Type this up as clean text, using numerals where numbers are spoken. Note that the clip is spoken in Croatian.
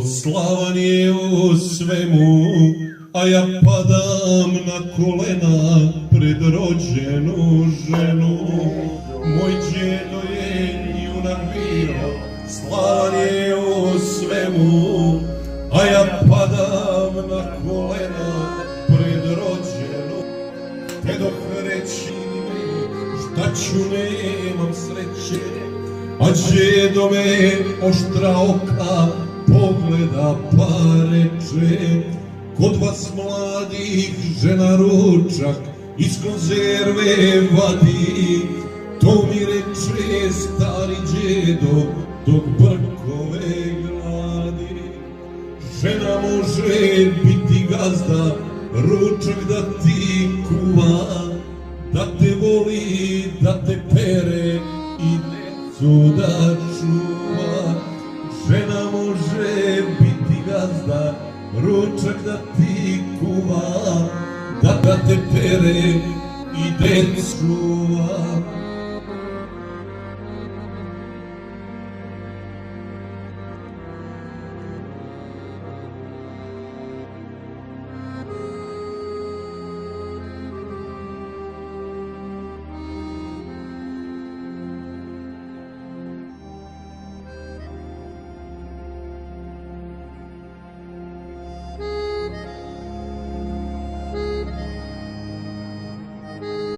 Slavan je u svemu, a ja padam na kolena pred rođenu ženu. Moj djedo je junak bio, slavan je u svemu, a ja padam na kolena pred rođenu. Te dok reći mi šta ću, nemam sreće, a djedo me oštra oka pogleda pa reče: kod vas mladih žena ručak iz konzerve vadi. To mi reče stari djedo dok brkove gladi. Žena može biti gazda, ručak da ti kuva, da te voli, da te pere i decu da čuva. Žena može biti gazda, ručak da ti kuva, da te pere i decu čuva.